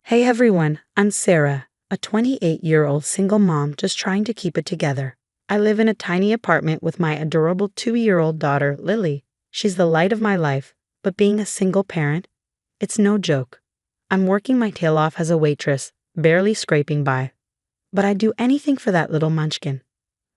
Hey everyone, I'm Sarah, a 28-year-old single mom just trying to keep it together. I live in a tiny apartment with my adorable 2-year-old daughter, Lily. She's the light of my life, but being a single parent, it's no joke. I'm working my tail off as a waitress, barely scraping by. But I'd do anything for that little munchkin.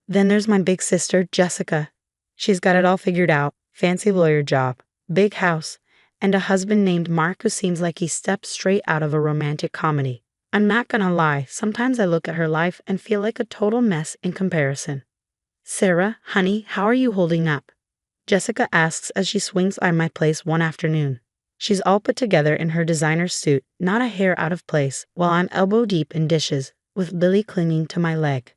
Then there's my big sister, Jessica. She's got it all figured out, fancy lawyer job, big house, and a husband named Mark who seems like he stepped straight out of a romantic comedy. I'm not gonna lie, sometimes I look at her life and feel like a total mess in comparison. Sarah, honey, how are you holding up? Jessica asks as she swings by my place one afternoon. She's all put together in her designer suit, not a hair out of place, while I'm elbow deep in dishes, with Lily clinging to my leg.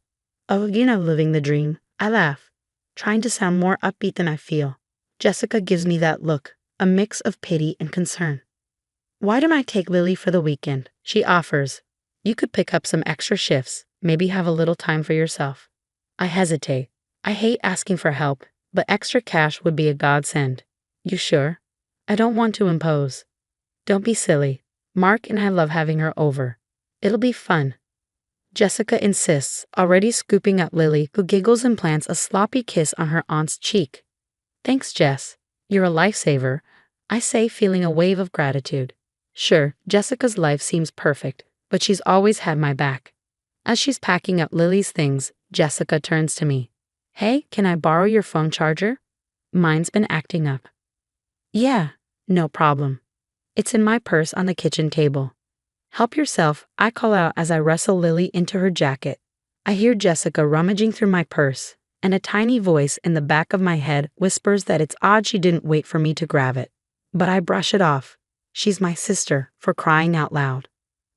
Oh, living the dream. I laugh, trying to sound more upbeat than I feel. Jessica gives me that look, a mix of pity and concern. Why don't I take Lily for the weekend? She offers. You could pick up some extra shifts, maybe have a little time for yourself. I hesitate. I hate asking for help, but extra cash would be a godsend. You sure? I don't want to impose. Don't be silly. Mark and I love having her over. It'll be fun. Jessica insists, already scooping up Lily, who giggles and plants a sloppy kiss on her aunt's cheek. Thanks, Jess. You're a lifesaver, I say, feeling a wave of gratitude. Sure, Jessica's life seems perfect, but she's always had my back. As she's packing up Lily's things, Jessica turns to me. Hey, can I borrow your phone charger? Mine's been acting up. Yeah, no problem. It's in my purse on the kitchen table. Help yourself, I call out as I wrestle Lily into her jacket. I hear Jessica rummaging through my purse, and a tiny voice in the back of my head whispers that it's odd she didn't wait for me to grab it. But I brush it off. She's my sister, for crying out loud.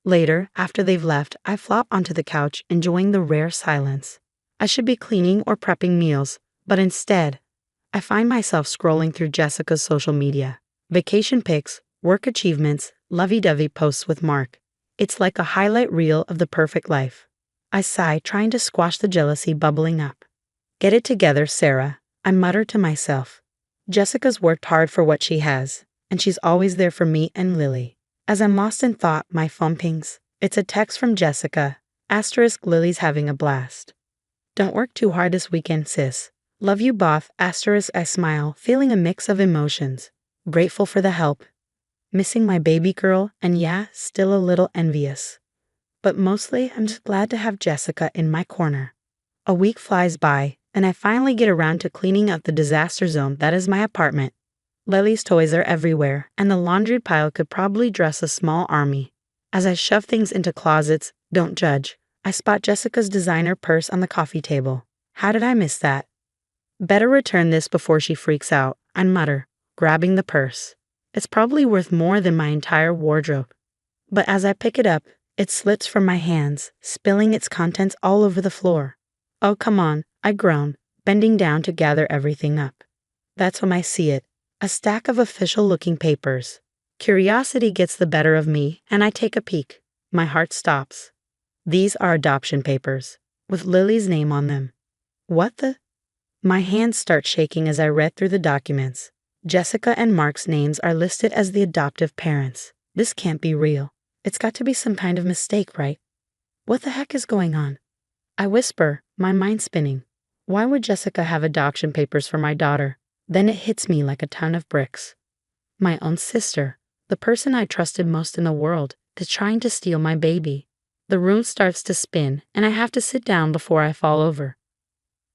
Later, after they've left, I flop onto the couch, enjoying the rare silence. I should be cleaning or prepping meals, but instead, I find myself scrolling through Jessica's social media. Vacation pics, work achievements, lovey-dovey posts with Mark. It's like a highlight reel of the perfect life. I sigh, trying to squash the jealousy bubbling up. Get it together, Sarah, I mutter to myself. Jessica's worked hard for what she has, and she's always there for me and Lily. As I'm lost in thought, my phone pings. It's a text from Jessica. * Lily's having a blast. Don't work too hard this weekend, sis. Love you both. * I smile, feeling a mix of emotions. Grateful for the help. Missing my baby girl, and yeah, still a little envious. But mostly, I'm just glad to have Jessica in my corner. A week flies by, and I finally get around to cleaning up the disaster zone that is my apartment. Lily's toys are everywhere, and the laundry pile could probably dress a small army. As I shove things into closets, don't judge, I spot Jessica's designer purse on the coffee table. How did I miss that? Better return this before she freaks out, I mutter, grabbing the purse. It's probably worth more than my entire wardrobe. But as I pick it up, it slips from my hands, spilling its contents all over the floor. Oh, come on, I groan, bending down to gather everything up. That's when I see it, a stack of official-looking papers. Curiosity gets the better of me, and I take a peek. My heart stops. These are adoption papers, with Lily's name on them. What the? My hands start shaking as I read through the documents. Jessica and Mark's names are listed as the adoptive parents. This can't be real. It's got to be some kind of mistake, right? What the heck is going on? I whisper, my mind spinning. Why would Jessica have adoption papers for my daughter? Then it hits me like a ton of bricks. My own sister, the person I trusted most in the world, is trying to steal my baby. The room starts to spin, and I have to sit down before I fall over.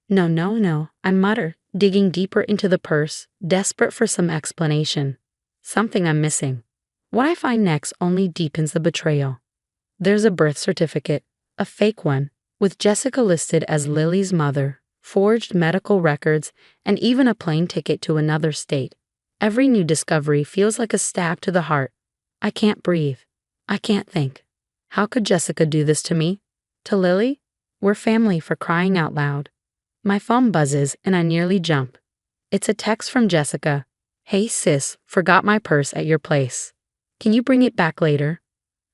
No, I mutter, digging deeper into the purse, desperate for some explanation. Something I'm missing. What I find next only deepens the betrayal. There's a birth certificate, a fake one, with Jessica listed as Lily's mother, forged medical records, and even a plane ticket to another state. Every new discovery feels like a stab to the heart. I can't breathe. I can't think. How could Jessica do this to me? To Lily? We're family, for crying out loud. My phone buzzes and I nearly jump. It's a text from Jessica. Hey sis, forgot my purse at your place. Can you bring it back later?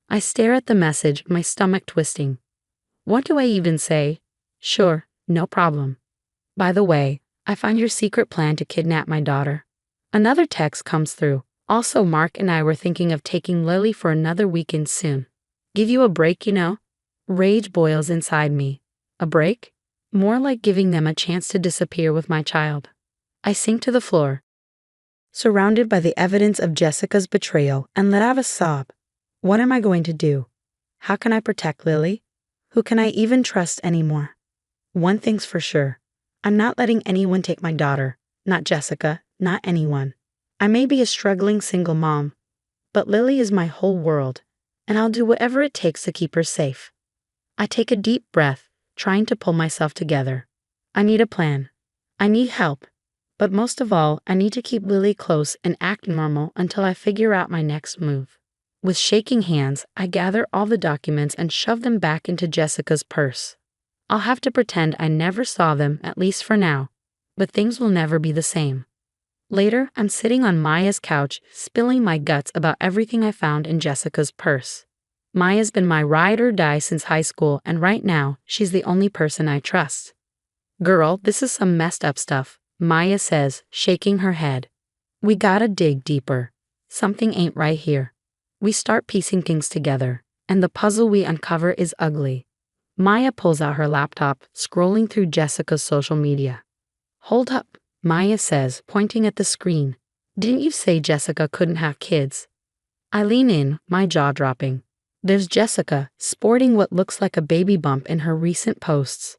I stare at the message, my stomach twisting. What do I even say? Sure, no problem. By the way, I found your secret plan to kidnap my daughter. Another text comes through. Also, Mark and I were thinking of taking Lily for another weekend soon. Give you a break, you know? Rage boils inside me. A break? More like giving them a chance to disappear with my child. I sink to the floor, surrounded by the evidence of Jessica's betrayal, and let out a sob. What am I going to do? How can I protect Lily? Who can I even trust anymore? One thing's for sure. I'm not letting anyone take my daughter. Not Jessica, not anyone. I may be a struggling single mom, but Lily is my whole world, and I'll do whatever it takes to keep her safe. I take a deep breath, trying to pull myself together. I need a plan. I need help. But most of all, I need to keep Lily close and act normal until I figure out my next move. With shaking hands, I gather all the documents and shove them back into Jessica's purse. I'll have to pretend I never saw them, at least for now, but things will never be the same. Later, I'm sitting on Maya's couch, spilling my guts about everything I found in Jessica's purse. Maya's been my ride or die since high school, and right now, she's the only person I trust. Girl, this is some messed up stuff, Maya says, shaking her head. We gotta dig deeper. Something ain't right here. We start piecing things together, and the puzzle we uncover is ugly. Maya pulls out her laptop, scrolling through Jessica's social media. Hold up, Maya says, pointing at the screen. Didn't you say Jessica couldn't have kids? I lean in, my jaw dropping. There's Jessica, sporting what looks like a baby bump in her recent posts.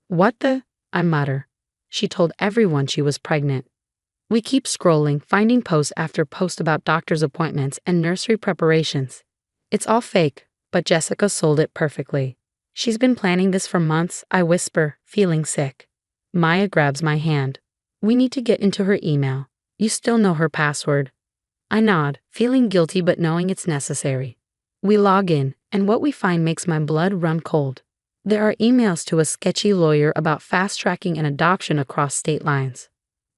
What the? I mutter. She told everyone she was pregnant. We keep scrolling, finding post after post about doctor's appointments and nursery preparations. It's all fake, but Jessica sold it perfectly. She's been planning this for months, I whisper, feeling sick. Maya grabs my hand. We need to get into her email. You still know her password. I nod, feeling guilty but knowing it's necessary. We log in, and what we find makes my blood run cold. There are emails to a sketchy lawyer about fast-tracking an adoption across state lines.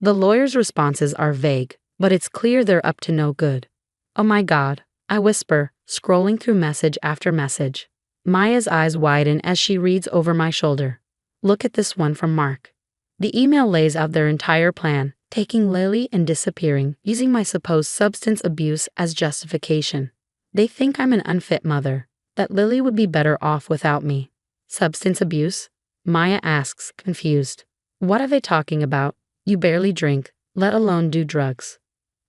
The lawyer's responses are vague, but it's clear they're up to no good. Oh my God, I whisper, scrolling through message after message. Maya's eyes widen as she reads over my shoulder. Look at this one from Mark. The email lays out their entire plan, taking Lily and disappearing, using my supposed substance abuse as justification. They think I'm an unfit mother, that Lily would be better off without me. Substance abuse? Maya asks, confused. What are they talking about? You barely drink, let alone do drugs.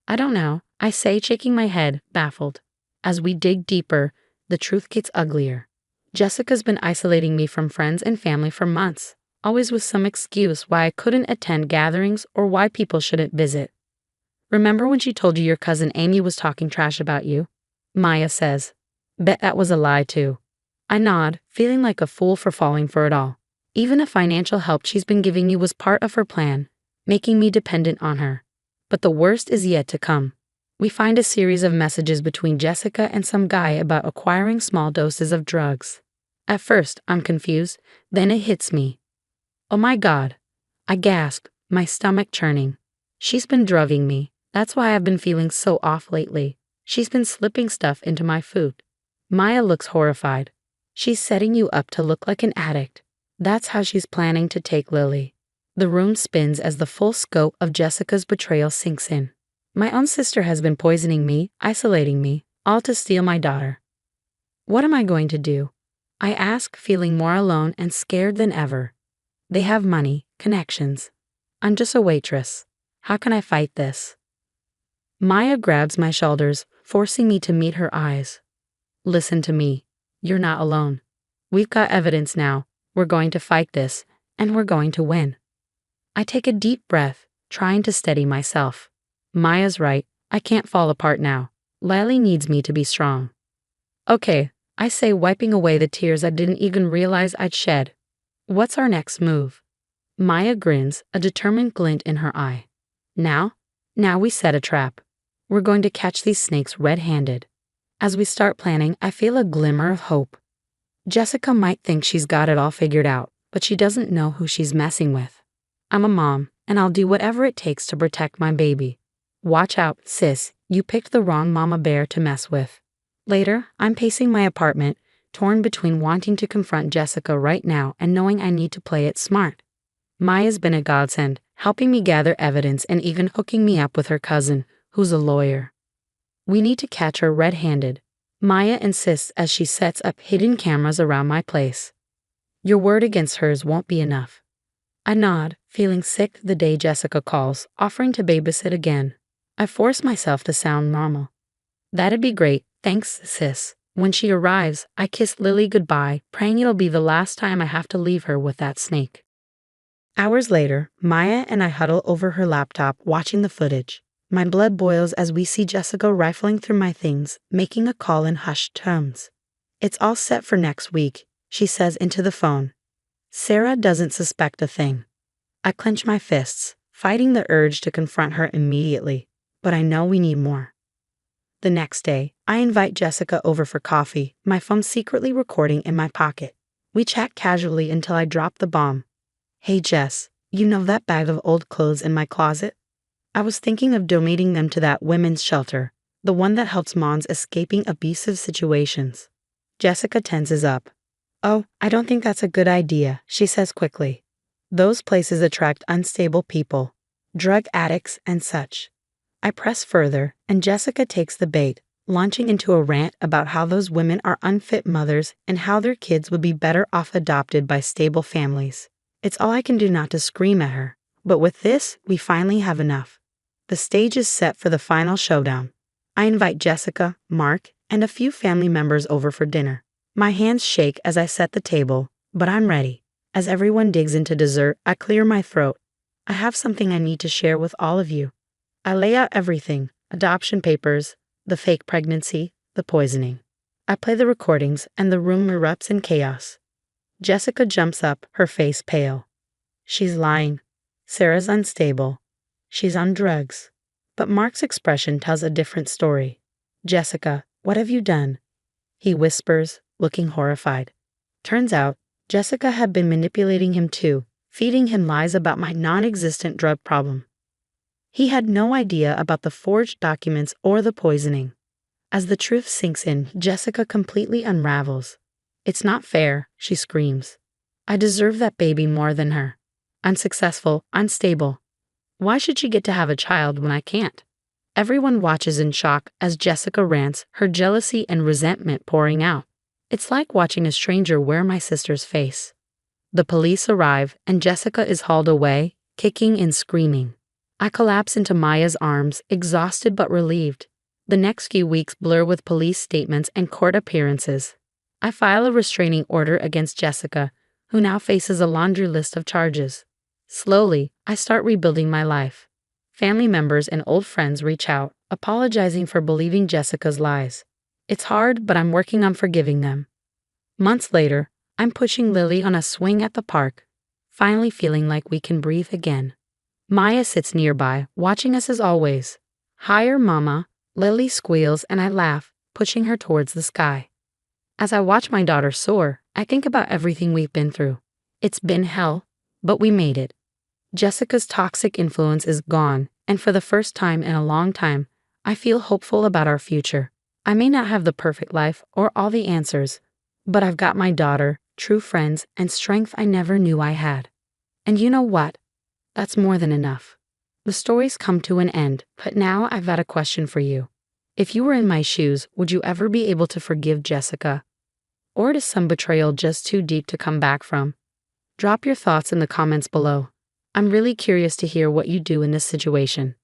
I don't know, I say, shaking my head, baffled. As we dig deeper, the truth gets uglier. Jessica's been isolating me from friends and family for months, always with some excuse why I couldn't attend gatherings or why people shouldn't visit. Remember when she told you your cousin Amy was talking trash about you? Maya says. Bet that was a lie too. I nod, feeling like a fool for falling for it all. Even the financial help she's been giving you was part of her plan, making me dependent on her. But the worst is yet to come. We find a series of messages between Jessica and some guy about acquiring small doses of drugs. At first, I'm confused, then it hits me. Oh my God. I gasp, my stomach churning. She's been drugging me. That's why I've been feeling so off lately. She's been slipping stuff into my food. Maya looks horrified. She's setting you up to look like an addict. That's how she's planning to take Lily. The room spins as the full scope of Jessica's betrayal sinks in. My own sister has been poisoning me, isolating me, all to steal my daughter. What am I going to do? I ask, feeling more alone and scared than ever. They have money, connections. I'm just a waitress. How can I fight this? Maya grabs my shoulders, forcing me to meet her eyes. Listen to me. You're not alone. We've got evidence now. We're going to fight this, and we're going to win. I take a deep breath, trying to steady myself. Maya's right. I can't fall apart now. Lily needs me to be strong. Okay, I say, wiping away the tears I didn't even realize I'd shed. What's our next move? Maya grins, a determined glint in her eye. Now we set a trap. We're going to catch these snakes red-handed. As we start planning, I feel a glimmer of hope. Jessica might think she's got it all figured out, but she doesn't know who she's messing with. I'm a mom, and I'll do whatever it takes to protect my baby. Watch out, sis, you picked the wrong mama bear to mess with. Later, I'm pacing my apartment, torn between wanting to confront Jessica right now and knowing I need to play it smart. Maya's been a godsend, helping me gather evidence and even hooking me up with her cousin, who's a lawyer. We need to catch her red-handed. Maya insists as she sets up hidden cameras around my place. Your word against hers won't be enough. I nod, feeling sick the day Jessica calls, offering to babysit again. I force myself to sound normal. That'd be great, thanks, sis. When she arrives, I kiss Lily goodbye, praying it'll be the last time I have to leave her with that snake. Hours later, Maya and I huddle over her laptop watching the footage. My blood boils as we see Jessica rifling through my things, making a call in hushed tones. It's all set for next week, she says into the phone. Sarah doesn't suspect a thing. I clench my fists, fighting the urge to confront her immediately, but I know we need more. The next day, I invite Jessica over for coffee, my phone secretly recording in my pocket. We chat casually until I drop the bomb. Hey Jess, you know that bag of old clothes in my closet? I was thinking of donating them to that women's shelter, the one that helps moms escaping abusive situations. Jessica tenses up. Oh, I don't think that's a good idea, she says quickly. Those places attract unstable people, drug addicts and such. I press further, and Jessica takes the bait, launching into a rant about how those women are unfit mothers and how their kids would be better off adopted by stable families. It's all I can do not to scream at her, but with this, we finally have enough. The stage is set for the final showdown. I invite Jessica, Mark, and a few family members over for dinner. My hands shake as I set the table, but I'm ready. As everyone digs into dessert, I clear my throat. I have something I need to share with all of you. I lay out everything, adoption papers, the fake pregnancy, the poisoning. I play the recordings, and the room erupts in chaos. Jessica jumps up, her face pale. She's lying. Sarah's unstable. She's on drugs. But Mark's expression tells a different story. Jessica, what have you done? He whispers, looking horrified. Turns out, Jessica had been manipulating him too, feeding him lies about my non-existent drug problem. He had no idea about the forged documents or the poisoning. As the truth sinks in, Jessica completely unravels. It's not fair, she screams. I deserve that baby more than her. I'm successful, unstable. Why should she get to have a child when I can't? Everyone watches in shock as Jessica rants, her jealousy and resentment pouring out. It's like watching a stranger wear my sister's face. The police arrive, and Jessica is hauled away, kicking and screaming. I collapse into Maya's arms, exhausted but relieved. The next few weeks blur with police statements and court appearances. I file a restraining order against Jessica, who now faces a laundry list of charges. Slowly, I start rebuilding my life. Family members and old friends reach out, apologizing for believing Jessica's lies. It's hard, but I'm working on forgiving them. Months later, I'm pushing Lily on a swing at the park, finally feeling like we can breathe again. Maya sits nearby, watching us as always. Higher, Mama, Lily squeals and I laugh, pushing her towards the sky. As I watch my daughter soar, I think about everything we've been through. It's been hell, but we made it. Jessica's toxic influence is gone, and for the first time in a long time, I feel hopeful about our future. I may not have the perfect life or all the answers, but I've got my daughter, true friends, and strength I never knew I had. And you know what? That's more than enough. The stories come to an end, but now I've got a question for you. If you were in my shoes, would you ever be able to forgive Jessica? Or is some betrayal just too deep to come back from? Drop your thoughts in the comments below. I'm really curious to hear what you do in this situation.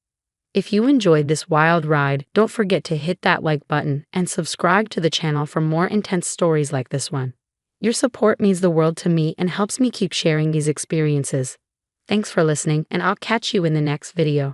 If you enjoyed this wild ride, don't forget to hit that like button and subscribe to the channel for more intense stories like this one. Your support means the world to me and helps me keep sharing these experiences. Thanks for listening, and I'll catch you in the next video.